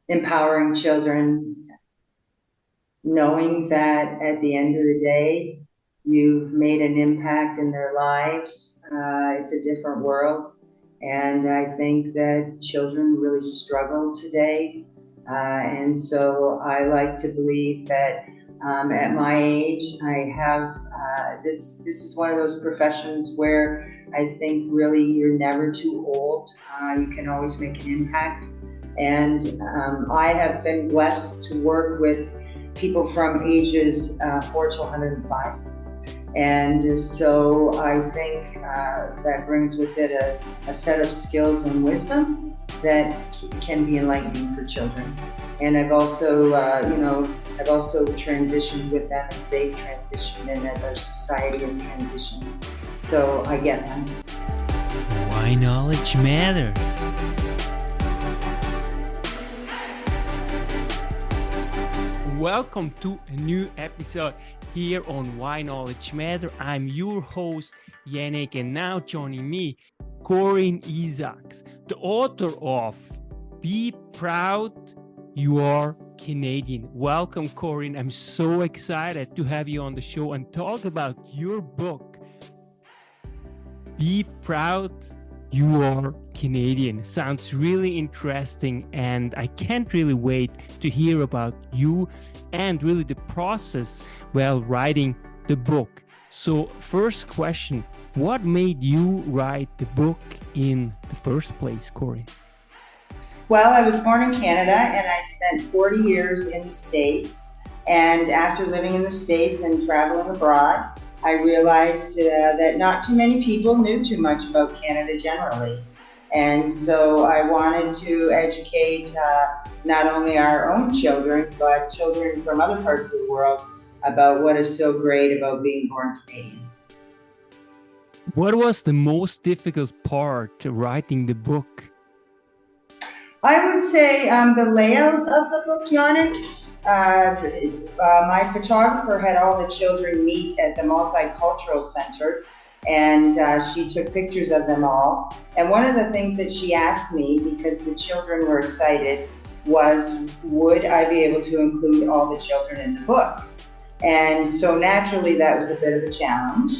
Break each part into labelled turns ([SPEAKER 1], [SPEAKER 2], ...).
[SPEAKER 1] empowering children, knowing that at the end of the day, you've made an impact in their lives. It's a different world. And I think that children really struggle today. And so I like to believe that at my age, I have this is one of those professions where I think really you're never too old. You can always make an impact. And I have been blessed to work with people from ages 4 to 105. And so I think that brings with it a set of skills and wisdom that can be enlightening for children. And I've also, I've also transitioned with them as they've transitioned and as our society has transitioned. So I get them.
[SPEAKER 2] Why knowledge matters. Welcome to a new episode here on Why Knowledge Matter. I'm your host, Yannick, and now joining me, Corinne Isaacs, the author of Be Proud You Are Canadian. Welcome, Corinne. I'm so excited to have you on the show and talk about your book, Be Proud You Are Canadian. Sounds really interesting, and I can't really wait to hear about you and really the process while writing the book. So first question, what made you write the book in the first place, Corinne?
[SPEAKER 1] Well, I was born in Canada and I spent 40 years in the States. And after living in the States and traveling abroad, I realized that not too many people knew too much about Canada generally. And so I wanted to educate not only our own children, but children from other parts of the world about what is so great about being born Canadian.
[SPEAKER 2] What was the most difficult part writing the book?
[SPEAKER 1] I would say the layout of the book, Yannick. My photographer had all the children meet at the Multicultural Center, and she took pictures of them all. And one of the things that she asked me, because the children were excited, was would I be able to include all the children in the book? And so naturally that was a bit of a challenge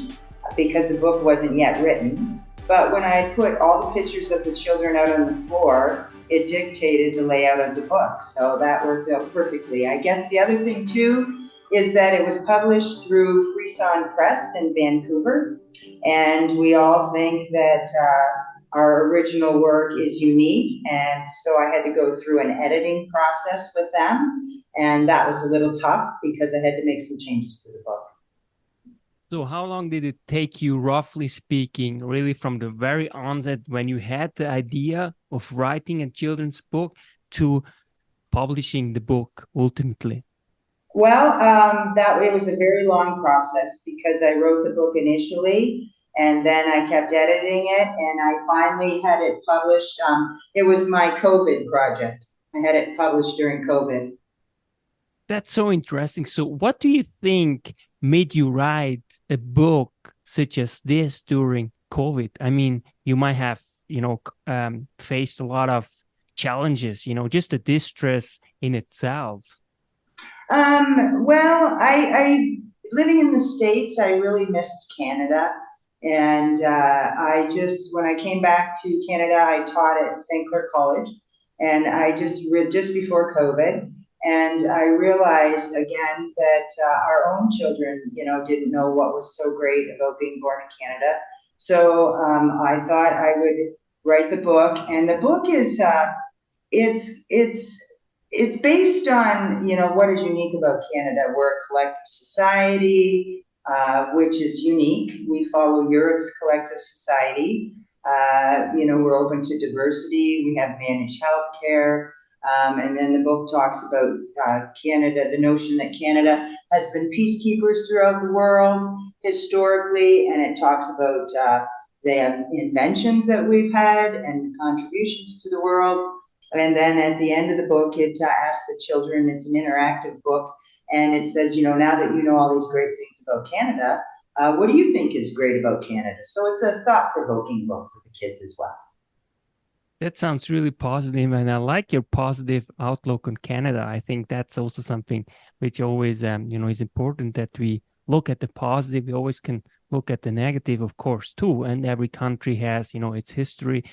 [SPEAKER 1] because the book wasn't yet written. But when I put all the pictures of the children out on the floor, it dictated the layout of the book. So that worked out perfectly. I guess the other thing too is that it was published through Frisson Press in Vancouver. And we all think that our original work is unique. And so I had to go through an editing process with them. And that was a little tough because I had to make some changes to the book.
[SPEAKER 2] So how long did it take you, roughly speaking, really from the very onset when you had the idea of writing a children's book to publishing the book ultimately?
[SPEAKER 1] Well, it was a very long process because I wrote the book initially and then I kept editing it and I finally had it published. It was my COVID project. I had it published during COVID.
[SPEAKER 2] That's so interesting. So what do you think made you write a book such as this during COVID? I mean, you might have, faced a lot of challenges, just the distress in itself.
[SPEAKER 1] Well, I living in the States, I really missed Canada. And when I came back to Canada, I taught at St. Clair College and I just before COVID. And I realized again that our own children, didn't know what was so great about being born in Canada. So I thought I would write the book, and the book is it's based on what is unique about Canada. We're a collective society, which is unique. We follow Europe's collective society. We're open to diversity. We have managed healthcare. And then the book talks about Canada, the notion that Canada has been peacekeepers throughout the world historically, and it talks about the inventions that we've had and contributions to the world. And then at the end of the book, it asks the children, it's an interactive book, and it says, now that you know all these great things about Canada, what do you think is great about Canada? So it's a thought-provoking book for the kids as well.
[SPEAKER 2] That sounds really positive, and I like your positive outlook on Canada. I think that's also something which always, is important that we look at the positive. We always can look at the negative, of course, too. And every country has, its history,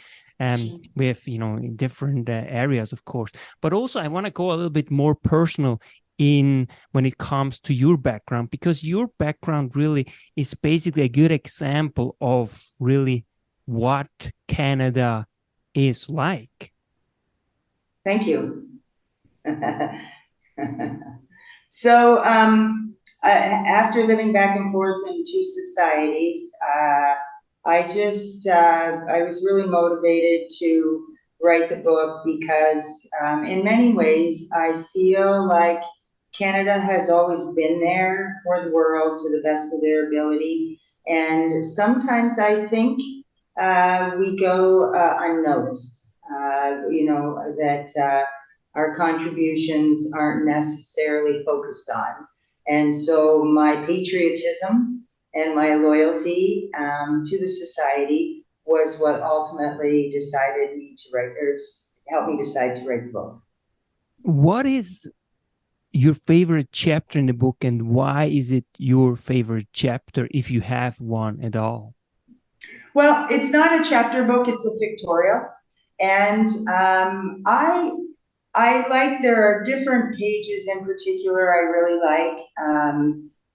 [SPEAKER 2] with, in different areas, of course. But also, I want to go a little bit more personal in when it comes to your background, because your background really is basically a good example of really what Canada is like.
[SPEAKER 1] Thank you. So, after living back and forth in two societies, I was really motivated to write the book because, in many ways, I feel like Canada has always been there for the world to the best of their ability. And sometimes I think we go unnoticed, that our contributions aren't necessarily focused on. And so my patriotism and my loyalty to the society was what ultimately decided me to write, or helped me decide to write the book.
[SPEAKER 2] What is your favorite chapter in the book, and why is it your favorite chapter, if you have one at all?
[SPEAKER 1] Well, it's not a chapter book; it's a pictorial, and I like, there are different pages in particular I really like.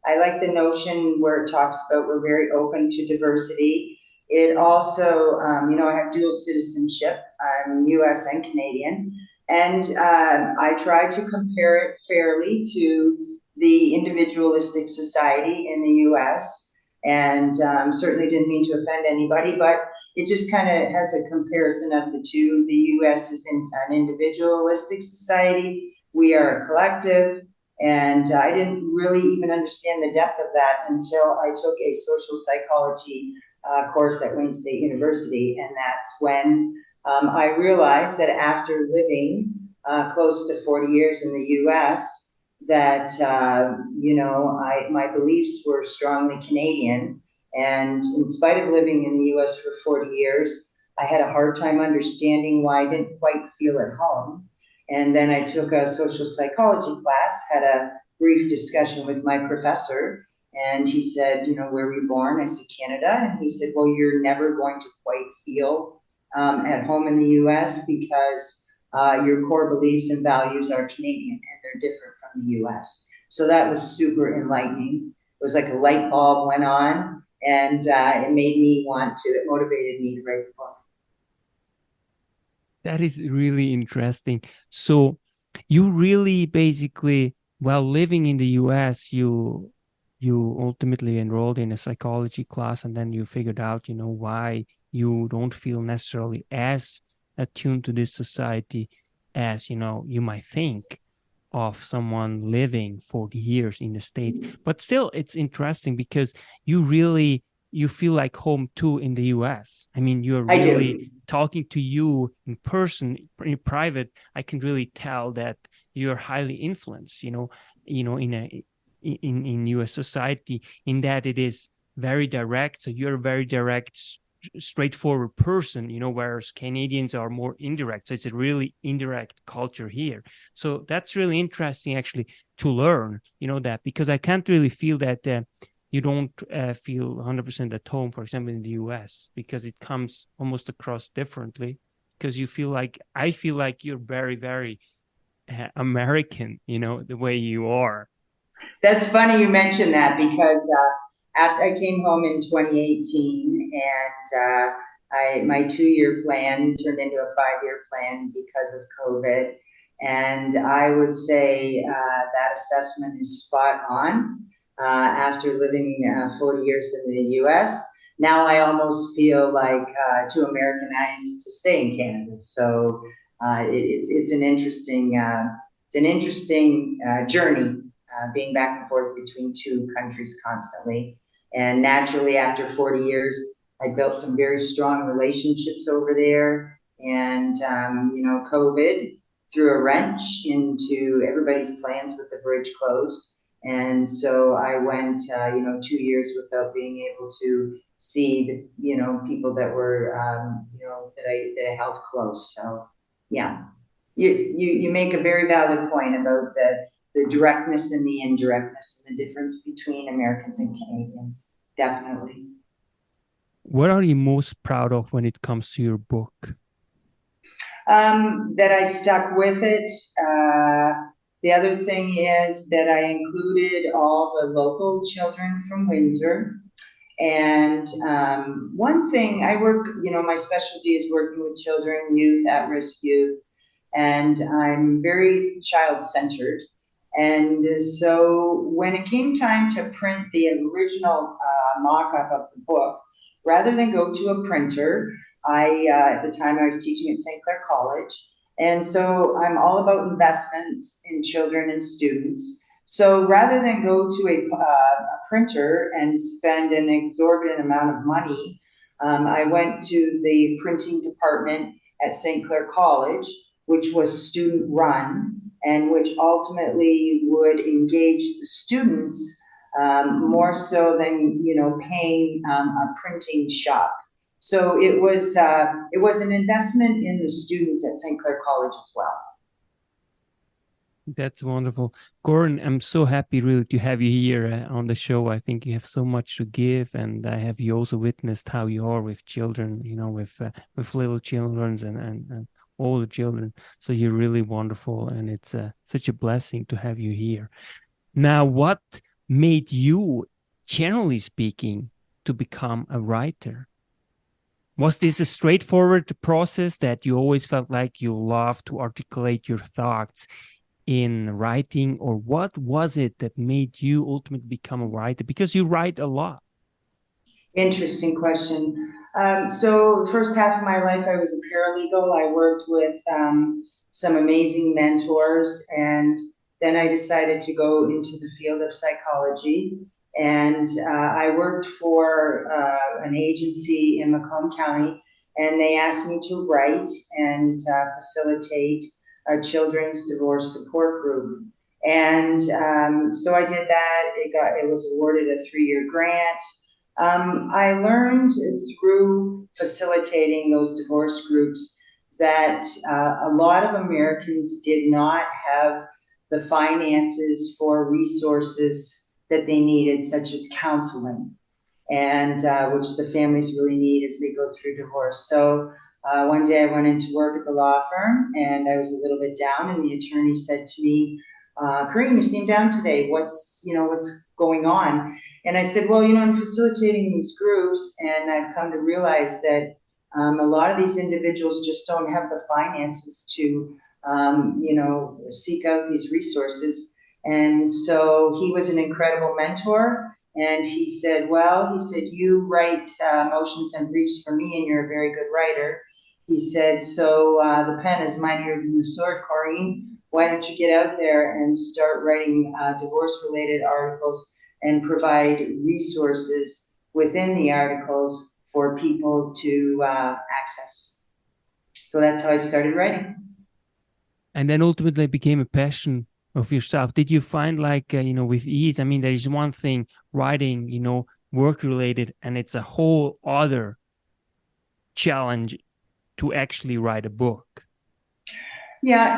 [SPEAKER 1] I like the notion where it talks about we're very open to diversity. It also, I have dual citizenship. I'm US and Canadian. And I try to compare it fairly to the individualistic society in the US. And certainly didn't mean to offend anybody, but it just kind of has a comparison of the two. The US is an individualistic society. We are a collective. And I didn't really even understand the depth of that until I took a social psychology course at Wayne State University. And that's when I realized that after living close to 40 years in the US, that, my beliefs were strongly Canadian. And in spite of living in the US for 40 years, I had a hard time understanding why I didn't quite feel at home. And then I took a social psychology class, had a brief discussion with my professor, and he said, where were you born? I said, Canada. And he said, well, you're never going to quite feel at home in the US because your core beliefs and values are Canadian and they're different from the US. So that was super enlightening. It was like a light bulb went on, and it motivated me to write the book.
[SPEAKER 2] That is really interesting. So you really basically, while living in the US, you ultimately enrolled in a psychology class, and then you figured out, why you don't feel necessarily as attuned to this society as, you might think of someone living 40 years in the States. But still, it's interesting because you feel like home too in the US. I mean, you're really talking to you in person, in private. I can really tell that you're highly influenced, in US society, in that it is very direct. So you're a very direct, straightforward person, whereas Canadians are more indirect. So it's a really indirect culture here. So that's really interesting actually to learn, that, because I can't really feel that you don't feel 100% at home, for example, in the US, because it comes almost across differently, because I feel like you're very, very American, the way you are.
[SPEAKER 1] That's funny you mentioned that because after I came home in 2018, and my 2-year plan turned into a 5-year plan because of COVID. And I would say that assessment is spot on. After living 40 years in the US, now I almost feel like too Americanized to stay in Canada. So it's an interesting journey, being back and forth between two countries constantly. And naturally, after 40 years, I built some very strong relationships over there. And, COVID threw a wrench into everybody's plans with the bridge closed. And so I went, 2 years without being able to see the, people that were, that I held close. So, yeah, you make a very valid point about the directness and the indirectness and the difference between Americans and Canadians. Definitely.
[SPEAKER 2] What are you most proud of when it comes to your book?
[SPEAKER 1] That I stuck with it. The other thing is that I included all the local children from Windsor. And one thing I work, my specialty is working with children, youth, at-risk youth, and I'm very child-centered. And so when it came time to print the original mock-up of the book, rather than go to a printer, at the time I was teaching at St. Clair College, and so I'm all about investment in children and students. So rather than go to a printer and spend an exorbitant amount of money, I went to the printing department at St. Clair College, which was student run and which ultimately would engage the students more so than paying a printing shop. So it was an investment in the students at St. Clair College as well.
[SPEAKER 2] That's wonderful. Gordon, I'm so happy really to have you here on the show. I think you have so much to give, and I have you also witnessed how you are with children, with little children and older children. So you're really wonderful, and it's such a blessing to have you here. Now, what made you, generally speaking, to become a writer? Was this a straightforward process that you always felt like you loved to articulate your thoughts in writing, or what was it that made you ultimately become a writer? Because you write a lot.
[SPEAKER 1] Interesting question. So the first half of my life, I was a paralegal. I worked with some amazing mentors, and then I decided to go into the field of psychology. And I worked for an agency in Macomb County, and they asked me to write and facilitate a children's divorce support group. And so I did that. It was awarded a 3-year grant. I learned through facilitating those divorce groups that a lot of Americans did not have the finances for resources that they needed, such as counseling, and which the families really need as they go through divorce. So one day I went into work at the law firm, and I was a little bit down, and the attorney said to me, "Corinne, you seem down today. What's going on?" And I said, "Well, I'm facilitating these groups, and I've come to realize that a lot of these individuals just don't have the finances to, seek out these resources." And so he was an incredible mentor. And he said, "You write motions and briefs for me, and you're a very good writer." He said, "So the pen is mightier than the sword, Corinne. Why don't you get out there and start writing divorce-related articles and provide resources within the articles for people to access?" So that's how I started writing.
[SPEAKER 2] And then ultimately became a passion of yourself. Did you find with ease? I mean, there is one thing writing, work-related, and it's a whole other challenge to actually write a book.
[SPEAKER 1] Yeah,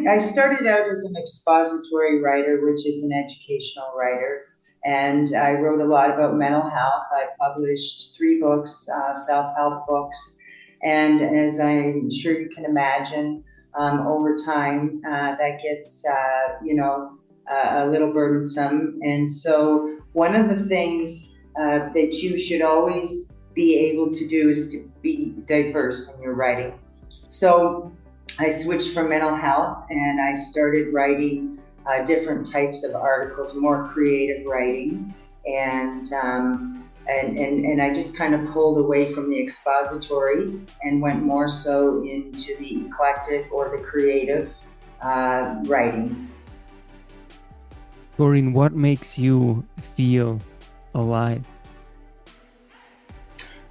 [SPEAKER 1] I started out as an expository writer, which is an educational writer. And I wrote a lot about mental health. I published 3 books, self-help books. And as I'm sure you can imagine, over time, that gets, a little burdensome. And so one of the things that you should always be able to do is to be diverse in your writing. So I switched from mental health, and I started writing different types of articles, more creative writing, and I just kind of pulled away from the expository and went more so into the eclectic or the creative writing.
[SPEAKER 2] Corinne, what makes you feel alive?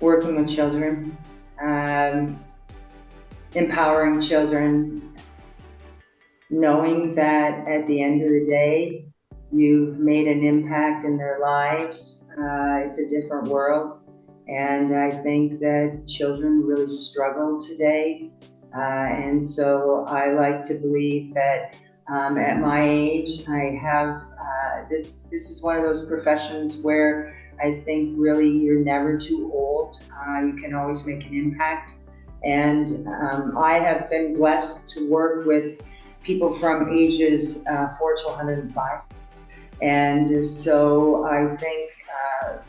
[SPEAKER 1] Working with children, empowering children, knowing that at the end of the day, you've made an impact in their lives. It's a different world, And I think that children really struggle today. And so I like to believe that at my age, I have this is one of those professions where I think really you're never too old. You can always make an impact. And I have been blessed to work with people from ages 4 to 105. And so I think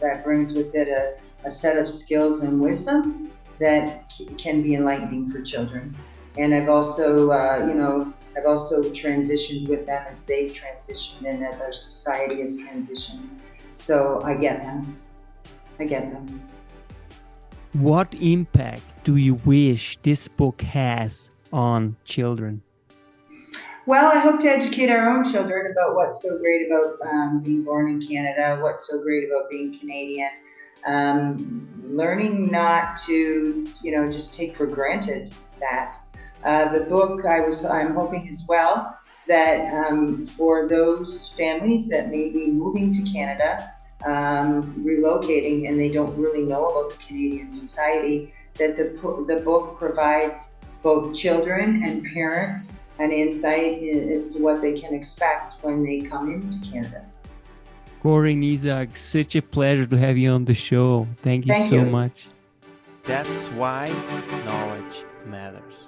[SPEAKER 1] that brings with it a set of skills and wisdom that can be enlightening for children. And I've also, I've also transitioned with them as they've transitioned and as our society has transitioned. So I get them. I get them.
[SPEAKER 2] What impact do you wish this book has on children?
[SPEAKER 1] Well, I hope to educate our own children about what's so great about being born in Canada, what's so great about being Canadian. Learning not to, just take for granted that. The book, I'm hoping as well that for those families that may be moving to Canada, relocating, and they don't really know about the Canadian society, that the book provides both children and parents an insight as to what they can expect when they come into Canada.
[SPEAKER 2] Corinne Isaacs, such a pleasure to have you on the show. Thank you so much. That's why knowledge matters.